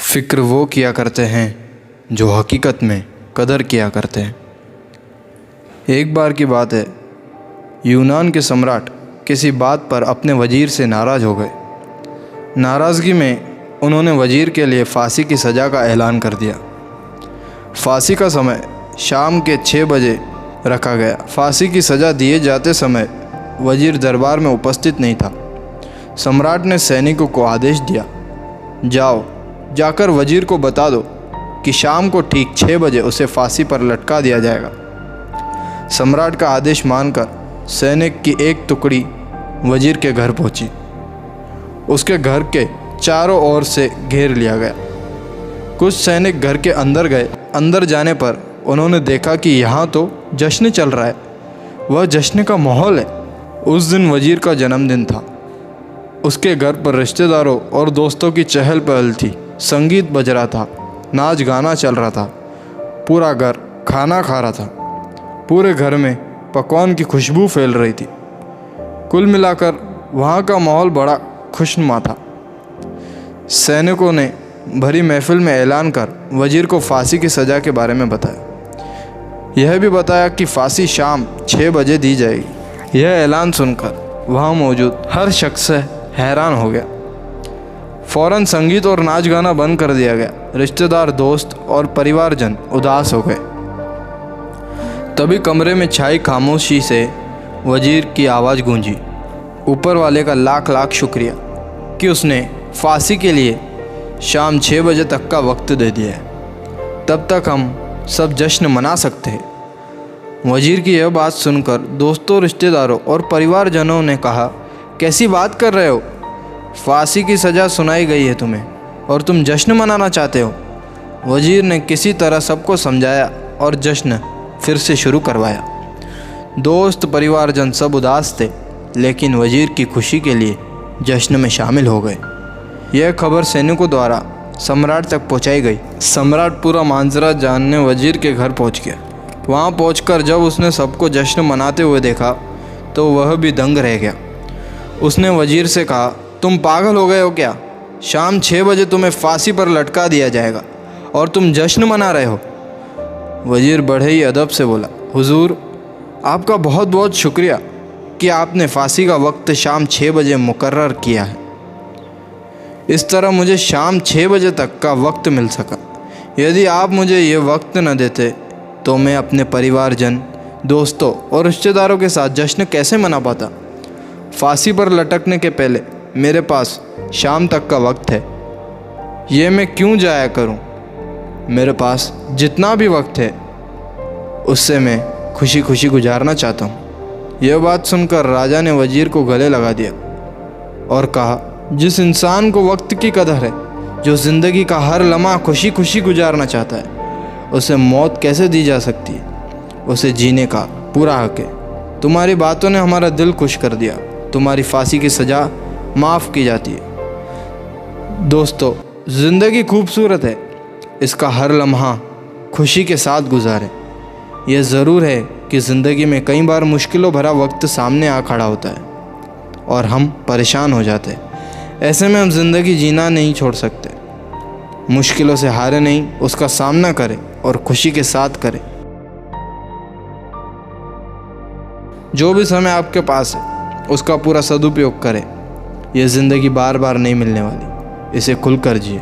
फ़िक्र वो किया करते हैं जो हकीकत में कदर किया करते हैं। एक बार की बात है, यूनान के सम्राट किसी बात पर अपने वज़ीर से नाराज़ हो गए। नाराज़गी में उन्होंने वज़ीर के लिए फांसी की सज़ा का ऐलान कर दिया। फांसी का समय शाम के 6 बजे रखा गया। फांसी की सज़ा दिए जाते समय वज़ीर दरबार में उपस्थित नहीं था। सम्राट ने सैनिकों को आदेश दिया, जाकर वज़ीर को बता दो कि शाम को ठीक 6 बजे उसे फांसी पर लटका दिया जाएगा। सम्राट का आदेश मानकर सैनिक की एक टुकड़ी वज़ीर के घर पहुंची। उसके घर के चारों ओर से घेर लिया गया। कुछ सैनिक घर के अंदर गए। अंदर जाने पर उन्होंने देखा कि यहाँ तो जश्न चल रहा है। वह जश्न का माहौल है। उस दिन वज़ीर का जन्मदिन था। उसके घर पर रिश्तेदारों और दोस्तों की चहल पहल थी। संगीत बज रहा था, नाच गाना चल रहा था, पूरा घर खाना खा रहा था। पूरे घर में पकवान की खुशबू फैल रही थी। कुल मिलाकर वहाँ का माहौल बड़ा खुशनुमा था। सैनिकों ने भरी महफिल में ऐलान कर वज़ीर को फांसी की सज़ा के बारे में बताया। यह भी बताया कि फांसी शाम 6 बजे दी जाएगी। यह ऐलान सुनकर वहाँ मौजूद हर शख्स हैरान हो गया। फ़ौरन संगीत और नाच गाना बंद कर दिया गया। रिश्तेदार, दोस्त और परिवारजन उदास हो गए। तभी कमरे में छाई खामोशी से वज़ीर की आवाज़ गूंजी, ऊपर वाले का लाख लाख शुक्रिया कि उसने फांसी के लिए शाम 6 बजे तक का वक्त दे दिया है। तब तक हम सब जश्न मना सकते हैं। वज़ीर की यह बात सुनकर दोस्तों, रिश्तेदारों और परिवारजनों ने कहा, कैसी बात कर रहे हो? फांसी की सज़ा सुनाई गई है तुम्हें और तुम जश्न मनाना चाहते हो। वज़ीर ने किसी तरह सबको समझाया और जश्न फिर से शुरू करवाया। दोस्त, परिवारजन सब उदास थे, लेकिन वज़ीर की खुशी के लिए जश्न में शामिल हो गए। यह खबर सैनिकों द्वारा सम्राट तक पहुंचाई गई। सम्राट पूरा मांजरा जानने वज़ीर के घर पहुंच गया। वहां पहुंचकर जब उसने सबको जश्न मनाते हुए देखा तो वह भी दंग रह गया। उसने वज़ीर से कहा, तुम पागल हो गए हो क्या? शाम 6 बजे तुम्हें फांसी पर लटका दिया जाएगा और तुम जश्न मना रहे हो। वज़ीर बड़े ही अदब से बोला, हुजूर, आपका बहुत बहुत शुक्रिया कि आपने फांसी का वक्त शाम 6 बजे मुकर्रर किया है। इस तरह मुझे शाम 6 बजे तक का वक्त मिल सका। यदि आप मुझे ये वक्त न देते तो मैं अपने परिवारजन, दोस्तों और रिश्तेदारों के साथ जश्न कैसे मना पाता। फांसी पर लटकने के पहले मेरे पास शाम तक का वक्त है। ये मैं क्यों जाया करूं? मेरे पास जितना भी वक्त है उससे मैं खुशी खुशी गुजारना चाहता हूं। यह बात सुनकर राजा ने वज़ीर को गले लगा दिया और कहा, जिस इंसान को वक्त की कदर है, जो ज़िंदगी का हर लम्हा खुशी खुशी गुजारना चाहता है, उसे मौत कैसे दी जा सकती है? उसे जीने का पूरा हक है। तुम्हारी बातों ने हमारा दिल खुश कर दिया। तुम्हारी फांसी की सज़ा माफ़ की जाती है। दोस्तों, ज़िंदगी खूबसूरत है। इसका हर लम्हा खुशी के साथ गुजारें। यह ज़रूर है कि ज़िंदगी में कई बार मुश्किलों भरा वक्त सामने आ खड़ा होता है और हम परेशान हो जाते हैं। ऐसे में हम ज़िंदगी जीना नहीं छोड़ सकते। मुश्किलों से हारे नहीं, उसका सामना करें और खुशी के साथ करें। जो भी समय आपके पास है उसका पूरा सदुपयोग करें। यह ज़िंदगी बार बार नहीं मिलने वाली। इसे खुलकर जिए।